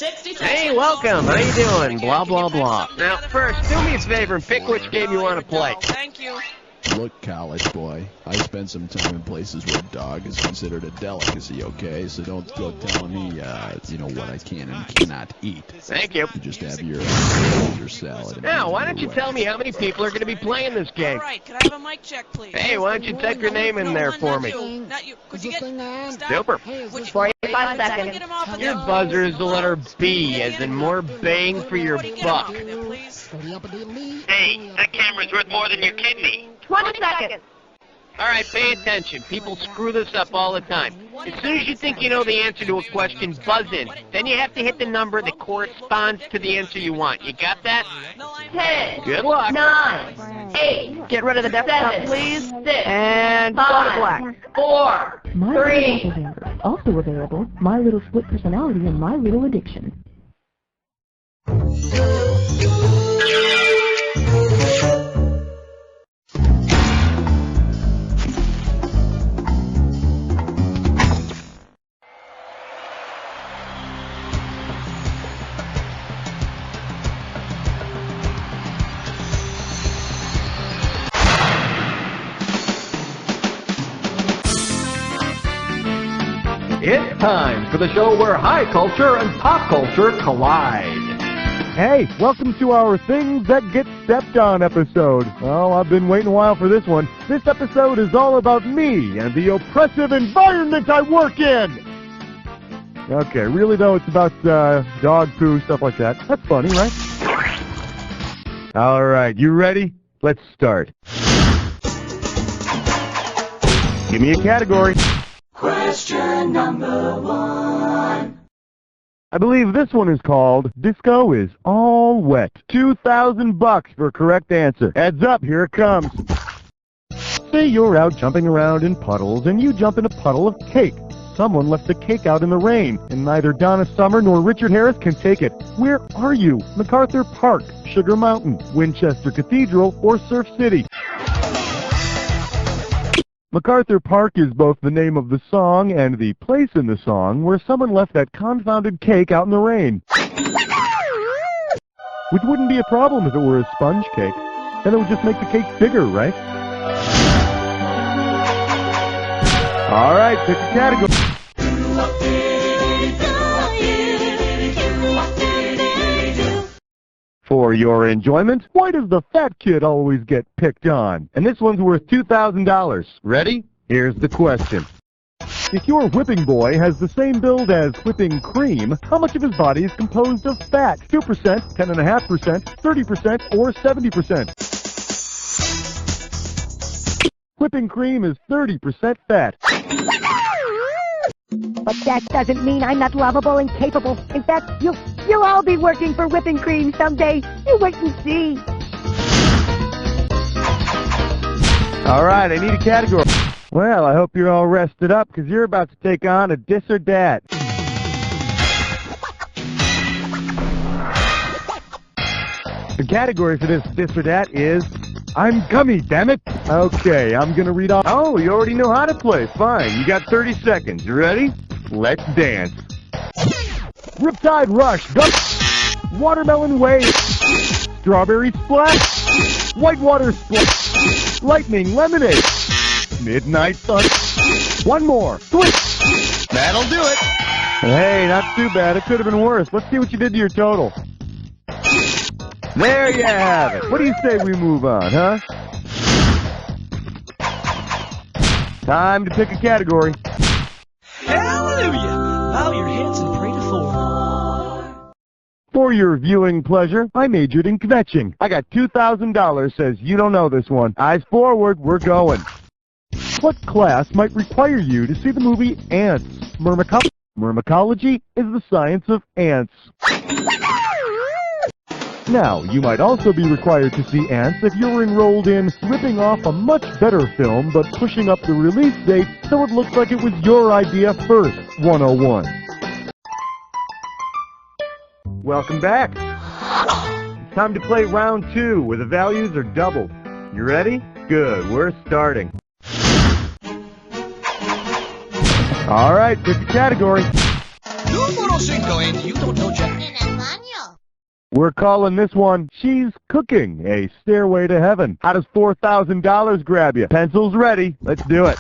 Hey, welcome. How you doing? Blah, blah, blah. Now, first, do me a favor and pick which game you want to play. Thank you. Look, college boy, I spent some time in places where dog is considered a delicacy, okay? So don't go telling me, what I can and cannot eat. Thank you. You just have your salad. And Now, why don't you tell me how many people are going to be playing this game? All right, could I have a mic check, please? Hey, why don't you type your name in there for me? Not you. Could you get... Stop. Super. Would you... 45 Get seconds. him off of Your there. buzzer is the letter B, as in more bang for your Woody, get him off buck. of there, please. Hey, that camera's worth more than your kidney. 20 seconds. All right, pay attention. People screw this up all the time. As soon as you think you know the answer to a question, buzz in. Then you have to hit the number that corresponds to the answer you want. You got that? 10. Good luck. 9. 8. Get rid of the desktop, 7, please. 6. And go to 5. black. 4. My 3. Little Available. Also available, My Little Split Personality and My Little Addiction. It's time for the show where high culture and pop culture collide. Hey, welcome to our Things That Get Stepped On episode. Oh, I've been waiting a while for this one. This episode is all about me and the oppressive environment I work in. Okay, really though, it's about dog poo, stuff like that. That's funny, right? All right, you ready? Let's start. Give me a category. Question number 1. I believe this one is called Disco is All Wet. $2,000 for a correct answer. Heads up, here it comes. Say you're out jumping around in puddles and you jump in a puddle of cake. Someone left the cake out in the rain, and neither Donna Summer nor Richard Harris can take it. Where are you? MacArthur Park, Sugar Mountain, Winchester Cathedral, or Surf City? MacArthur Park is both the name of the song and the place in the song where someone left that confounded cake out in the rain. Which wouldn't be a problem if it were a sponge cake. Then it would just make the cake bigger, right? All right, pick a category. For your enjoyment, why does the fat kid always get picked on? And this one's worth $2,000. Ready? Here's the question. If your whipping boy has the same build as whipping cream, how much of his body is composed of fat? 2%, 10.5%, 30%, or 70%? Whipping cream is 30% fat. But that doesn't mean I'm not lovable and capable. In fact, you'll all be working for whipping cream someday. You wait and see. All right, I need a category. Well, I hope you're all rested up because you're about to take on a dis or dat. The category for this dis or dat is I'm gummy, damn it. Okay, I'm gonna read off. Oh, you already know how to play. Fine, you got 30 seconds. You ready? Let's dance. Riptide Rush, Watermelon Wave, Strawberry Splash, Whitewater Splash, Lightning Lemonade, Midnight Sun. One more. Twist. That'll do it. Hey, not too bad. It could have been worse. Let's see what you did to your total. There you have it. What do you say we move on, huh? Time to pick a category. Hallelujah! Bow your heads and pray to 4. For your viewing pleasure, I majored in kvetching. I got $2,000, says you don't know this one. Eyes forward, we're going. What class might require you to see the movie Ants? Myrmecology is the science of ants. Now, you might also be required to see Ants if you're enrolled in ripping off a much better film but pushing up the release date so it looks like it was your idea first, 101. Welcome back. It's time to play round 2 where the values are doubled. You ready? Good, we're starting. All right, pick the category. Numero 5 and you don't know Jack. We're calling this one, She's Cooking, a Stairway to Heaven. How does $4,000 grab you? Pencils ready. Let's do it.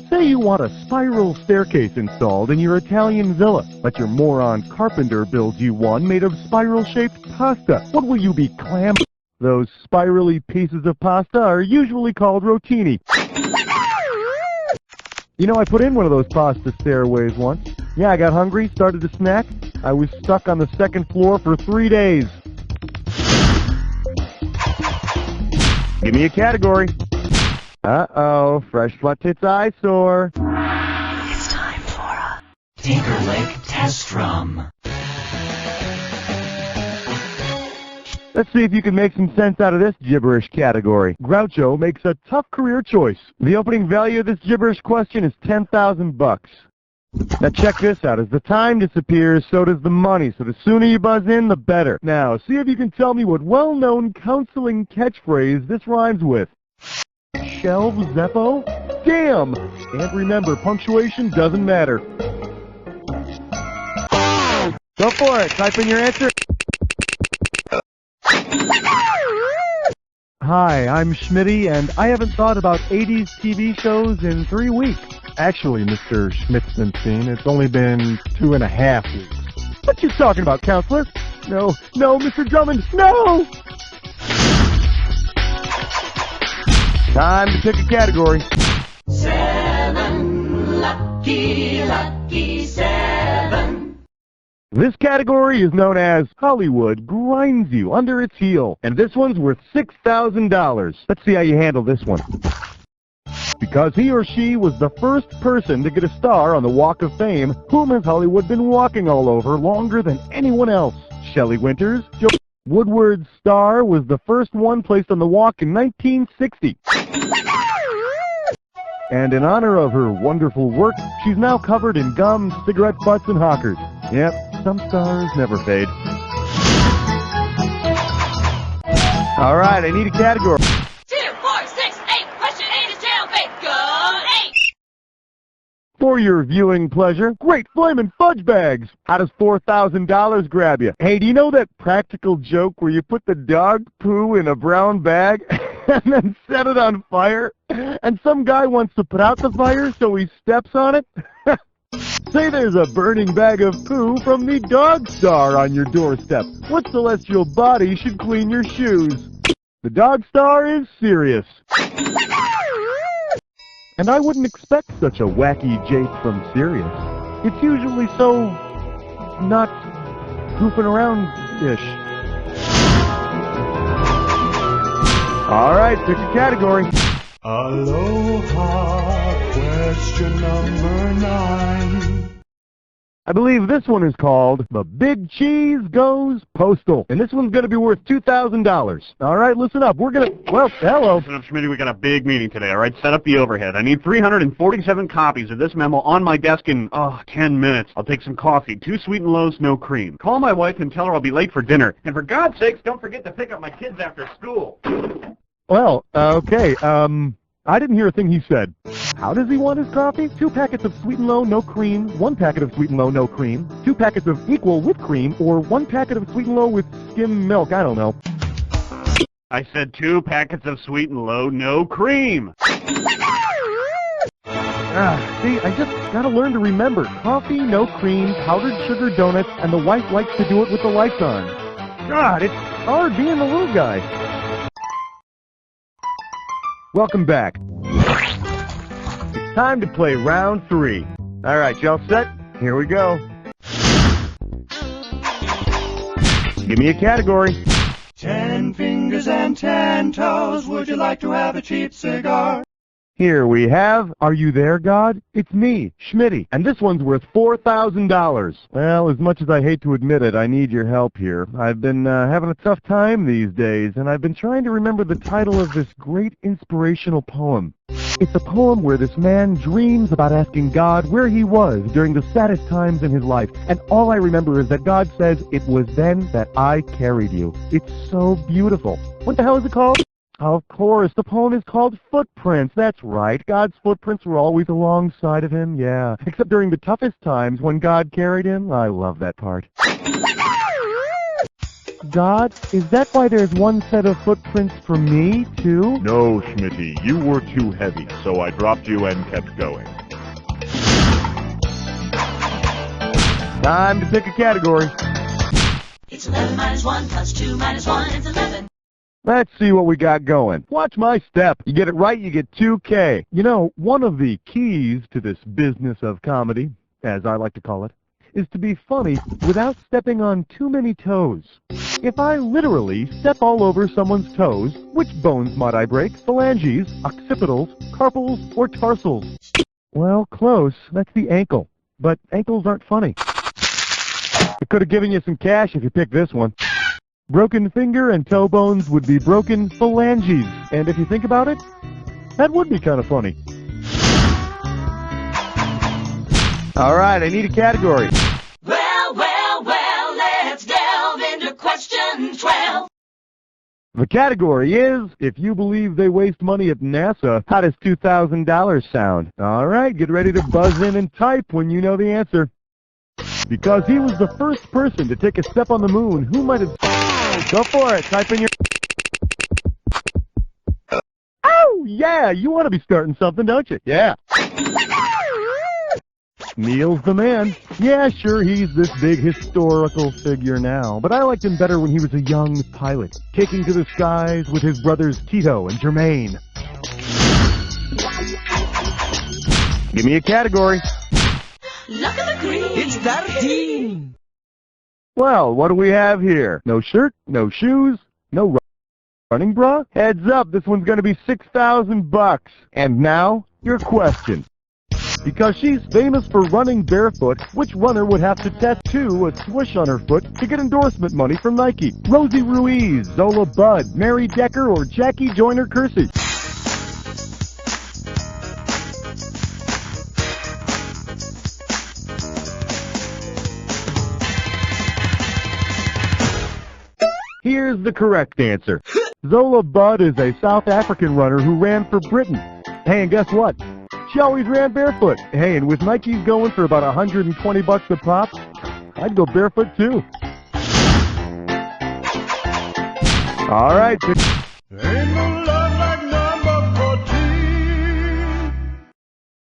Say you want a spiral staircase installed in your Italian villa, but your moron carpenter builds you one made of spiral-shaped pasta. What will you be clamming? Those spirally pieces of pasta are usually called rotini. You know, I put in one of those pasta stairways once. Yeah, I got hungry, started to snack. I was stuck on the second floor for 3 days. Give me a category. Uh-oh, fresh flat tits eyesore. It's time for a Tinker Lake test drum. Let's see if you can make some sense out of this gibberish category. Groucho makes a tough career choice. The opening value of this gibberish question is $10,000. Now check this out. As the time disappears, so does the money. So the sooner you buzz in, the better. Now, see if you can tell me what well-known counseling catchphrase this rhymes with. Shelf Zeppo? Damn! And remember, punctuation doesn't matter. Go for it. Type in your answer. Hi, I'm Schmitty, and I haven't thought about 80s TV shows in 3 weeks. Actually, Mr. Schmitzenstein, it's only been 2.5 weeks. What you talking about, counselor? No, Mr. Drummond, no! Time to pick a category. 7, lucky 7. This category is known as Hollywood Grinds You Under Its Heel, and this one's worth $6,000. Let's see how you handle this one. Because he or she was the first person to get a star on the Walk of Fame, whom has Hollywood been walking all over longer than anyone else? Shelley Winters? Woodward's star was the first one placed on the walk in 1960. And in honor of her wonderful work, she's now covered in gum, cigarette butts, and hawkers. Yep, some stars never fade. All right, I need a category. 2, 4, 6, 8. Question 8 is jailbait. Go 8. For your viewing pleasure, great flamin' fudge bags. How does $4,000 grab you? Hey, do you know that practical joke where you put the dog poo in a brown bag and then set it on fire? And some guy wants to put out the fire, so he steps on it? Say there's a burning bag of poo from the dog star on your doorstep. What celestial body should clean your shoes? The dog star is serious. And I wouldn't expect such a wacky jape from Sirius. It's usually so... not goofing around-ish. Alright, pick a category. Aloha, question number 9. I believe this one is called The Big Cheese Goes Postal. And this one's going to be worth $2,000. All right, listen up. We're going to... Well, hello. Listen up, Schmitty. We got a big meeting today, all right? Set up the overhead. I need 347 copies of this memo on my desk in, 10 minutes. I'll take some coffee. 2 sweet and lows, no cream. Call my wife and tell her I'll be late for dinner. And for God's sakes, don't forget to pick up my kids after school. Well, okay, I didn't hear a thing he said. How does he want his coffee? 2 packets of Sweet and Low, no cream, 1 packet of Sweet and Low, no cream, 2 packets of equal with cream, or 1 packet of Sweet and Low with skim milk, I don't know. I said 2 packets of Sweet and Low, no cream. See, I just gotta learn to remember. Coffee, no cream, powdered sugar donuts, and the wife likes to do it with the lights on. God, it's hard being the little guy. Welcome back. It's time to play round 3. All right, y'all set? Here we go. Give me a category. 10 fingers and 10 toes. Would you like to have a cheap cigar? Here we have, Are You There, God? It's me, Schmitty, and this one's worth $4,000. Well, as much as I hate to admit it, I need your help here. I've been having a tough time these days, and I've been trying to remember the title of this great inspirational poem. It's a poem where this man dreams about asking God where he was during the saddest times in his life, and all I remember is that God says, "It was then that I carried you." It's so beautiful. What the hell is it called? Of course, the poem is called Footprints. That's right. God's footprints were always alongside of him, yeah. Except during the toughest times when God carried him. I love that part. God, is that why there's one set of footprints for me, too? No, Schmitty, you were too heavy, so I dropped you and kept going. Time to pick a category. It's 11 minus 1 plus 2 minus 1 is 11. Let's see what we got going. Watch my step. You get it right, you get 2K. You know, one of the keys to this business of comedy, as I like to call it, is to be funny without stepping on too many toes. If I literally step all over someone's toes, which bones might I break? Phalanges, occipitals, carpals, or tarsals? Well, close. That's the ankle. But ankles aren't funny. I could have given you some cash if you picked this one. Broken finger and toe bones would be broken phalanges. And if you think about it, that would be kind of funny. All right, I need a category. Well, let's delve into question 12. The category is, if you believe they waste money at NASA, how does $2,000 sound? All right, get ready to buzz in and type when you know the answer. Because he was the first person to take a step on the moon, who might have... Go for it, type in your... Oh, yeah, you want to be starting something, don't you? Yeah. Neil's the man. Yeah, sure, he's this big historical figure now, but I liked him better when he was a young pilot, taking to the skies with his brothers Tito and Jermaine. Give me a category. Look at the green. It's 13. Well, what do we have here? No shirt, no shoes, no running bra? Heads up, this one's going to be $6,000. And now, your question. Because she's famous for running barefoot, which runner would have to tattoo a swoosh on her foot to get endorsement money from Nike? Rosie Ruiz, Zola Budd, Mary Decker, or Jackie Joyner-Kersee? Here's the correct answer. Zola Budd is a South African runner who ran for Britain. Hey, and guess what? She always ran barefoot. Hey, and with Nikes going for about $120 a pop, I'd go barefoot too. All right. Ain't no love like number 14.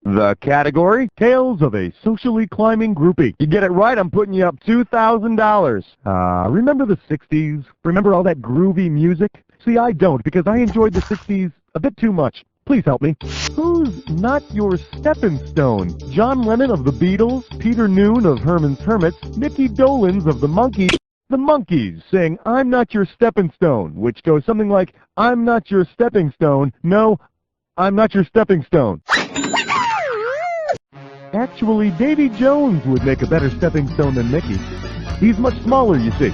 The category, Tales of a Socially Climbing Groupie. You get it right, I'm putting you up $2,000. Remember the 60s? Remember all that groovy music? See, I don't, because I enjoyed the 60s a bit too much. Please help me. Who's not your stepping stone? John Lennon of the Beatles, Peter Noon of Herman's Hermits, Mickey Dolenz of the Monkees. The Monkees sing I'm Not Your Stepping Stone, which goes something like, I'm not your stepping stone. No, I'm not your stepping stone. Actually, Davy Jones would make a better stepping stone than Mickey. He's much smaller, you see.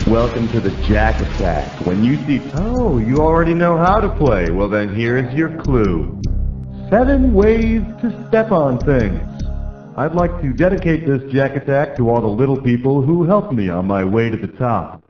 Welcome to the Jack Attack. When you see... Oh, you already know how to play. Well, then here's your clue. 7 ways to step on things. I'd like to dedicate this Jack Attack to all the little people who helped me on my way to the top.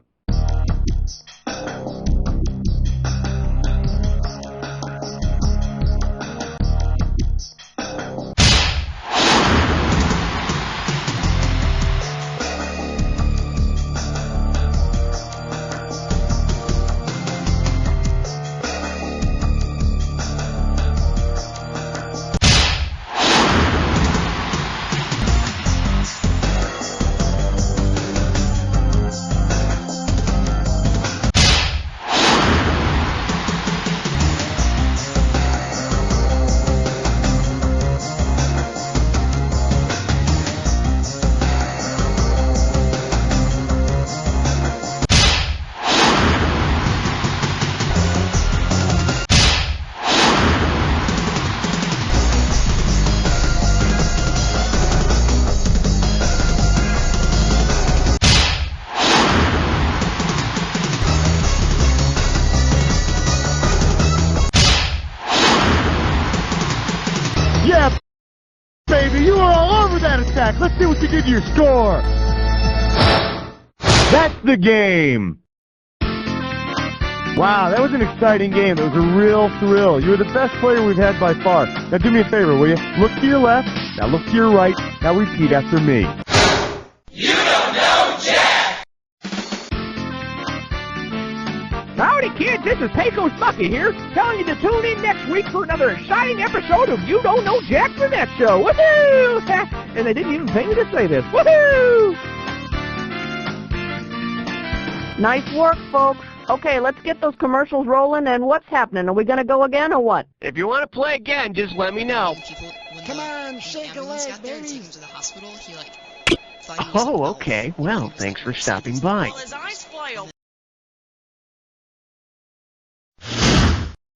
Yeah, baby, you are all over that attack. Let's see what you did to your score. That's the game. Wow, that was an exciting game. It was a real thrill. You were the best player we've had by far. Now do me a favor, will you? Look to your left, now look to your right, now repeat after me. You don't know Jack! Howdy, kids. This is Pecos Bucky here, telling you to tune in next week for another exciting episode of You Don't Know Jack the Netshow. Woohoo! And they didn't even pay me to say this. Woohoo! Nice work, folks. Okay, let's get those commercials rolling, and what's happening? Are we going to go again, or what? If you want to play again, just let me know. Come on, shake a leg, baby. Oh, okay. Well, thanks for stopping by. Well, his eyes